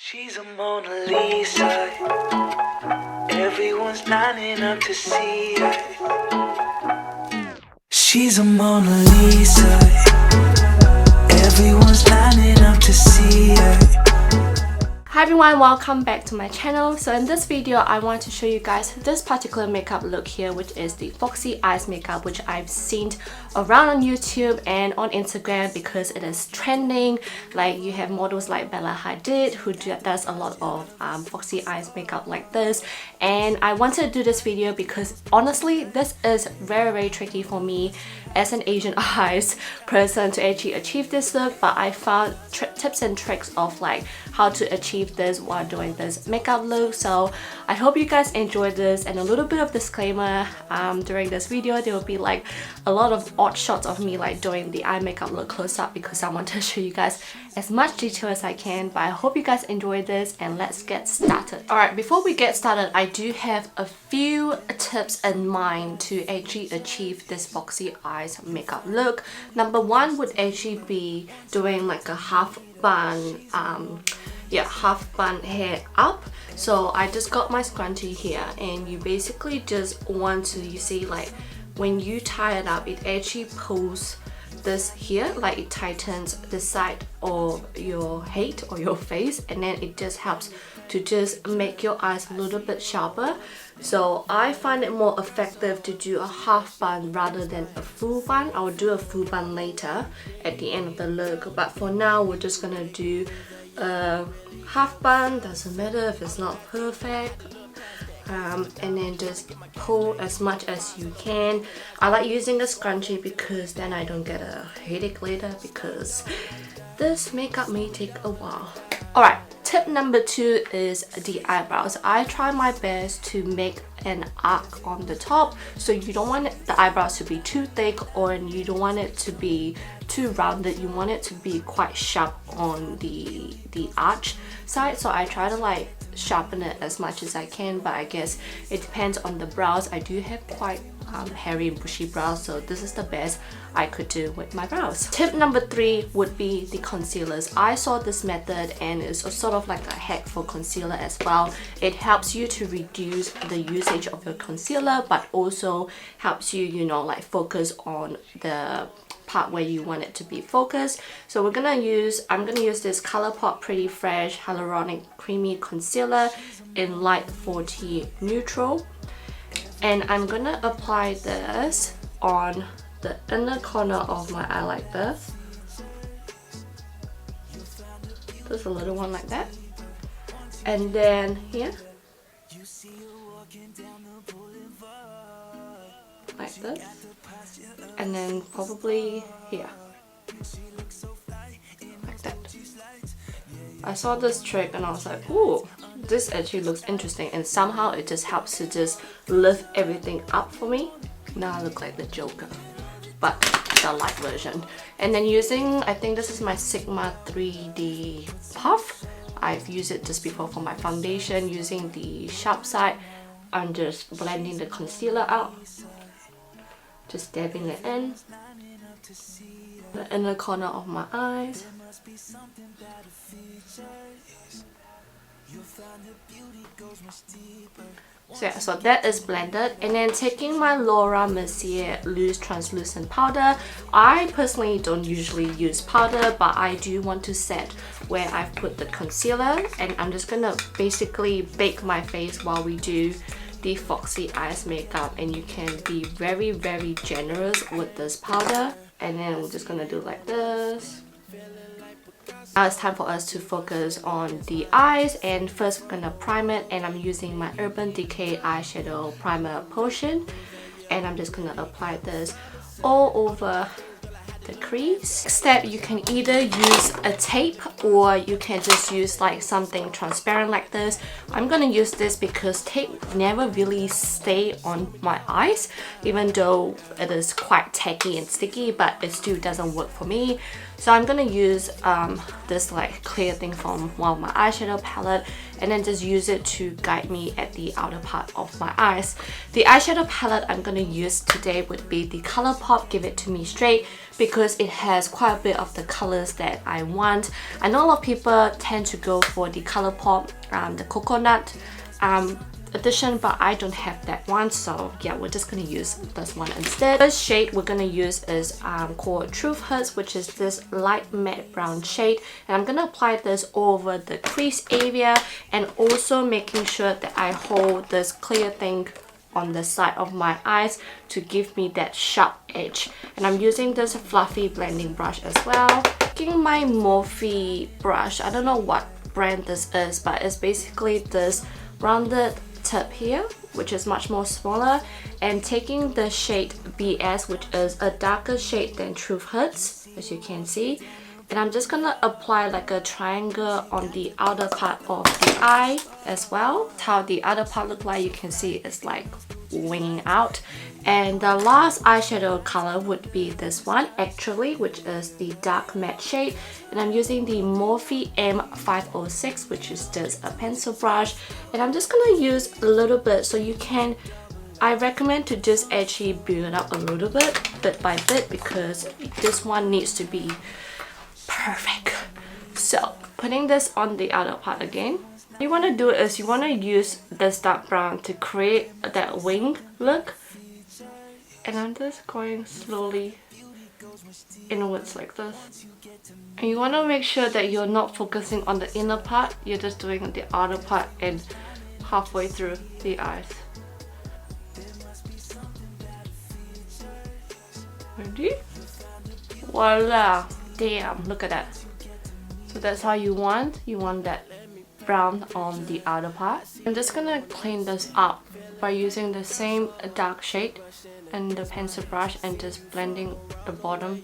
She's a Mona Lisa. Everyone's lining up to see her. She's a Mona Lisa. Everyone's lining up to see her. Hi everyone, welcome back to my channel. So in this video I want to show you guys this particular makeup look here, which is the Foxy eyes makeup, which I've seen around on YouTube and on Instagram because it is trending. Like you have models like Bella Hadid who does a lot of Foxy eyes makeup like this, and I wanted to do this video because honestly this is very tricky for me as an Asian eyes person to actually achieve this look, but I found tips and tricks of like how to achieve this while doing this makeup look. So I hope you guys enjoyed this, and a little bit of disclaimer, during this video there will be like a lot of odd shots of me like doing the eye makeup look close up because I want to show you guys as much detail as I can. But I hope you guys enjoyed this, and let's get started. Alright, before we get started, I do have a few tips in mind to actually achieve this Foxy eyes makeup look. Number one would actually be doing like a half bun hair up. So I just got my scrunchie here, and you basically just want to, you see, like when you tie it up, it actually pulls this here, like it tightens the side of your head or your face, and then it just helps to just make your eyes a little bit sharper. So I find it more effective to do a half bun rather than a full bun. I will do a full bun later at the end of the look, but for now we're just gonna do a half bun. Doesn't matter if it's not perfect. And then just pull as much as you can. I like using a scrunchie because then I don't get a headache later, because this makeup may take a while. Alright, tip number two is the eyebrows. I try my best to make an arc on the top, so you don't want the eyebrows to be too thick, or you don't want it to be too rounded. You want it to be quite sharp on the arch side. So I try to like sharpen it as much as I can, but I guess it depends on the brows. I do have quite hairy and bushy brows, so this is the best I could do with my brows. Tip number three would be the concealers. I saw this method and it's sort of like a hack for concealer as well. It helps you to reduce the usage of your concealer, but also helps you, you know, like focus on the part where you want it to be focused. So I'm gonna use this Colourpop Pretty Fresh Hyaluronic Creamy Concealer in Light 40 Neutral, and I'm gonna apply this on the inner corner of my eye like this. Just a little one like that, and then here like this, and then probably here like that. I saw this trick and I was like, ooh, this actually looks interesting, and somehow it just helps to just lift everything up for me. Now I look like the Joker, but the light version. And then using, I think this is my Sigma 3D Puff. I've used it just before for my foundation. Using the sharp side, I'm just blending the concealer out, just dabbing it in the inner corner of my eyes. So yeah, so that is blended. And then taking my Laura Mercier loose translucent powder. I personally don't usually use powder, but I do want to set where I've put the concealer, and I'm just gonna basically bake my face while we do the Foxy eyes makeup. And you can be very generous with this powder, and then we're just gonna do like this. Now it's time for us to focus on the eyes, and first we're gonna prime it, and I'm using my Urban Decay eyeshadow primer potion, and I'm just gonna apply this all over the crease. Next step, you can either use a tape or you can just use like something transparent like this. I'm gonna use this because tape never really stay on my eyes, even though it is quite tacky and sticky, but it still doesn't work for me. So I'm gonna use this like clear thing from one of my eyeshadow palette and then just use it to guide me at the outer part of my eyes. The eyeshadow palette I'm gonna use today would be the Colourpop Give It To Me Straight, because it has quite a bit of the colors that I want. I know a lot of people tend to go for the Colourpop, the coconut edition, but I don't have that one, so yeah, we're just gonna use this one instead. This shade we're gonna use is called Truth Hurts, which is this light matte brown shade, and I'm gonna apply this over the crease area and also making sure that I hold this clear thing on the side of my eyes to give me that sharp edge. And I'm using this fluffy blending brush as well. Taking my Morphe brush, I don't know what brand this is, but it's basically this rounded tip here, which is much more smaller, and taking the shade BS, which is a darker shade than Truth Hurts, as you can see, and I'm just gonna apply like a triangle on the outer part of the eye as well. That's how the other part look like. You can see it's like winging out. And the last eyeshadow color would be this one actually, which is the dark matte shade, and I'm using the Morphe M506, which is just a pencil brush, and I'm just gonna use a little bit. So you can, I recommend to just actually build it up a little bit by bit, because this one needs to be perfect. So putting this on the outer part again, what you want to do is you want to use this dark brown to create that wing look, and I'm just going slowly inwards like this. And you want to make sure that you're not focusing on the inner part, you're just doing the outer part and halfway through the eyes. Ready? Voila! Damn, look at that. So that's how you want that brown on the outer part. I'm just gonna clean this up by using the same dark shade and the pencil brush and just blending the bottom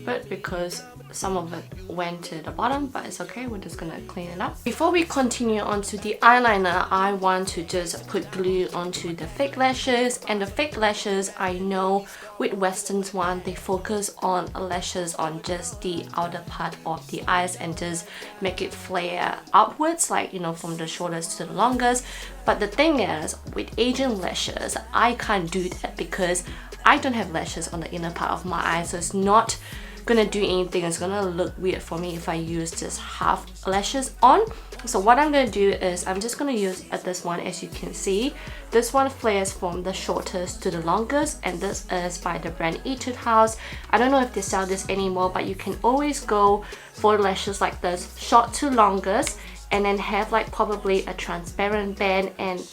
bit, because some of it went to the bottom, but it's okay, we're just gonna clean it up. Before we continue on to the eyeliner, I want to just put glue onto the fake lashes. And the fake lashes, I know with Western's one, they focus on lashes on just the outer part of the eyes and just make it flare upwards, like, you know, from the shortest to the longest. But the thing is, with Asian lashes, I can't do that because I don't have lashes on the inner part of my eye, so it's not gonna do anything. It's gonna look weird for me if I use just half lashes on. So what I'm gonna do is I'm just gonna use this one. As you can see, this one flares from the shortest to the longest, and this is by the brand Etude House. I don't know if they sell this anymore, but you can always go for lashes like this, short to longest, and then have like probably a transparent band and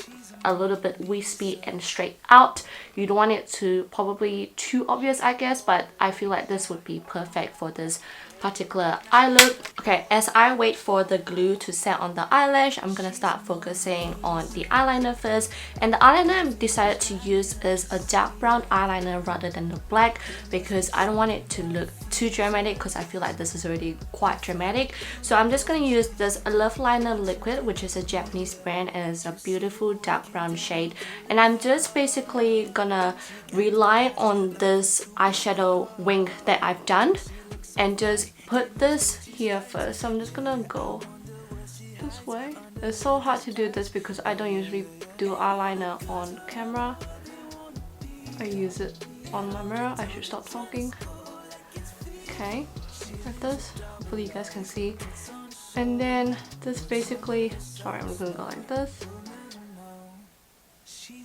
a little bit wispy and straight out. You don't want it to probably too obvious, I guess, but I feel like this would be perfect for this particular eye look. Okay, as I wait for the glue to set on the eyelash, I'm gonna start focusing on the eyeliner first. And the eyeliner I decided to use is a dark brown eyeliner rather than the black, because I don't want it to look too dramatic, because I feel like this is already quite dramatic. So I'm just gonna use this Love Liner Liquid, which is a Japanese brand, and it's a beautiful dark brown shade. And I'm just basically gonna rely on this eyeshadow wing that I've done and just put this here first. So I'm just gonna go this way. It's so hard to do this because I don't usually do eyeliner on camera. I use it on my mirror. I should stop talking. Okay, like this. Hopefully you guys can see. And then this basically, sorry, I'm gonna go like this.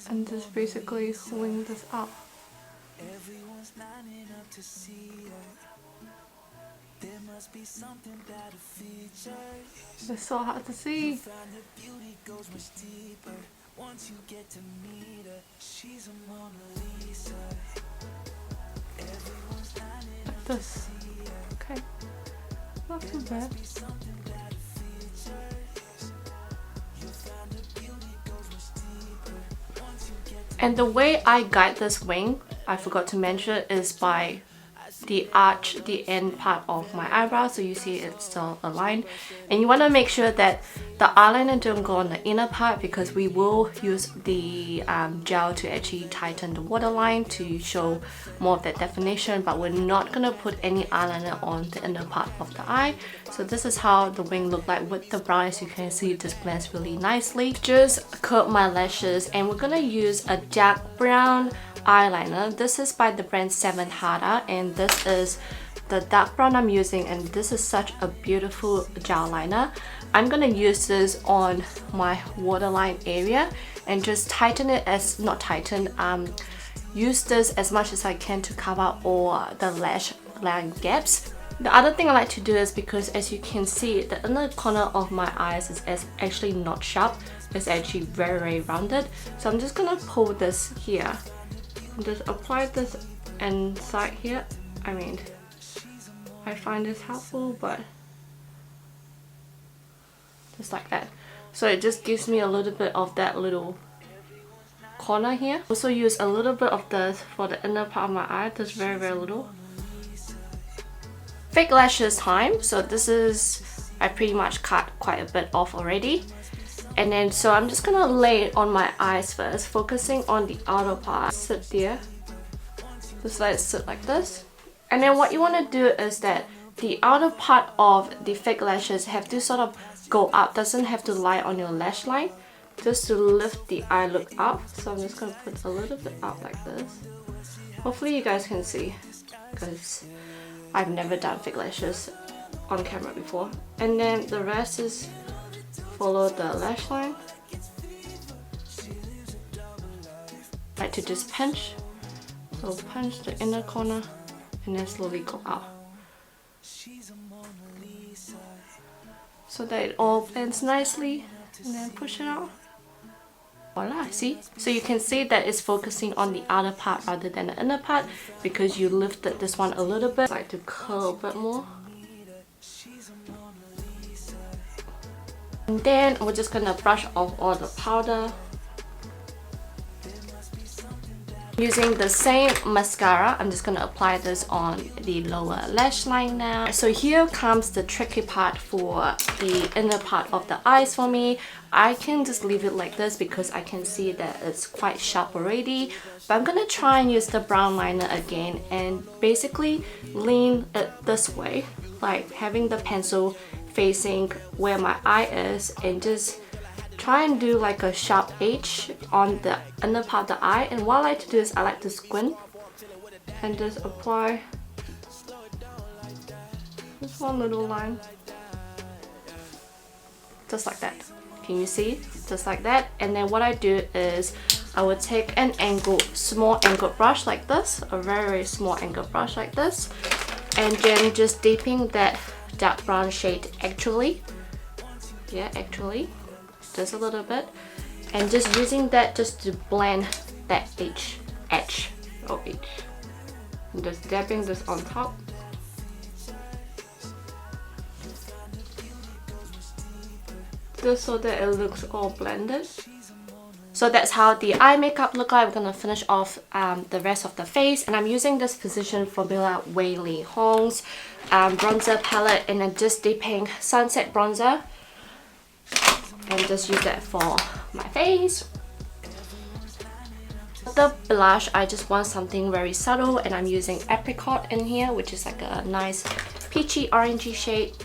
And just basically wing this up. It's so hard to see. Like this. Okay. Not too bad. And the way I guide this wing, I forgot to mention, is by the arch, the end part of my eyebrow, so you see it's still aligned. And you want to make sure that The eyeliner don't go on the inner part because we will use the gel to actually tighten the waterline to show more of that definition, but we're not gonna put any eyeliner on the inner part of the eye. So this is how the wing look like with the brown. As you can see, this blends really nicely. Just curl my lashes, and we're gonna use a dark brown eyeliner. This is by the brand 7 Hada, and this is the dark brown I'm using, and this is such a beautiful gel liner. I'm gonna use this on my waterline area and just tighten it as, not tighten, use this as much as I can to cover all the lash line gaps. The other thing I like to do is, because as you can see, the inner corner of my eyes is actually not sharp, it's actually very rounded. So I'm just gonna pull this here and just apply this inside here. I mean, I find this helpful, but just like that. So it just gives me a little bit of that little corner here. Also use a little bit of this for the inner part of my eye, just very little. Fake lashes time. So this is, I pretty much cut quite a bit off already. And then, so I'm just gonna lay it on my eyes first, focusing on the outer part. Sit there. Just let it sit like this. And then what you want to do is that the outer part of the fake lashes have to sort of go up, doesn't have to lie on your lash line, just to lift the eye look up. So I'm just going to put a little bit up like this. Hopefully you guys can see, because I've never done fake lashes on camera before. And then the rest is follow the lash line. I like to just pinch. So punch the inner corner and then slowly go out, so that it all blends nicely, and then push it out. Voila, see? So you can see that it's focusing on the outer part rather than the inner part, because you lifted this one a little bit. I like to curl a bit more. And then we're just gonna brush off all the powder. Using the same mascara, I'm just going to apply this on the lower lash line now. So here comes the tricky part for the inner part of the eyes for me. I can just leave it like this because I can see that it's quite sharp already. But I'm going to try and use the brown liner again and basically lean it this way, like having the pencil facing where my eye is, and just try and do like a sharp edge on the inner part of the eye. And what I like to do is I like to squint and just apply this one little line, just like that. Can you see? Just like that. And then what I do is I would take an small angled brush like this, a very small angled brush like this, and then just dipping that dark brown shade actually, just a little bit, and just using that just to blend that edge, and just dabbing this on top. Just so that it looks all blended. So that's how the eye makeup look like. We're gonna finish off the rest of the face, and I'm using this Precision Formula WEYLIE HOANG's bronzer palette, and I'm just dipping Sunset bronzer and just use that for my face. The blush, I just want something very subtle, and I'm using Apricot in here, which is like a nice peachy orangey shade.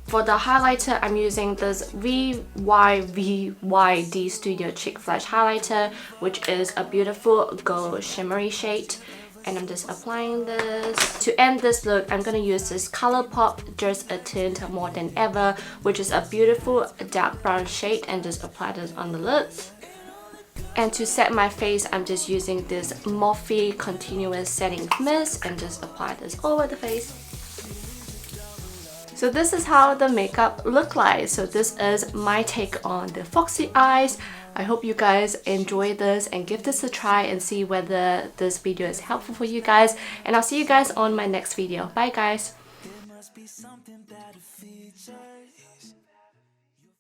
For the highlighter, I'm using this WYD Studio Chic Flash Highlighter, which is a beautiful gold shimmery shade. And I'm just applying this. To end this look, I'm gonna use this Colourpop Just a Tint More Than Ever, which is a beautiful dark brown shade, and just apply this on the lids. And to set my face, I'm just using this Morphe Continuous Setting Mist, and just apply this all over the face. So this is how the makeup look like. So this is my take on the Foxy eyes. I hope you guys enjoy this and give this a try and see whether this video is helpful for you guys. And I'll see you guys on my next video. Bye guys. There must be something that it features.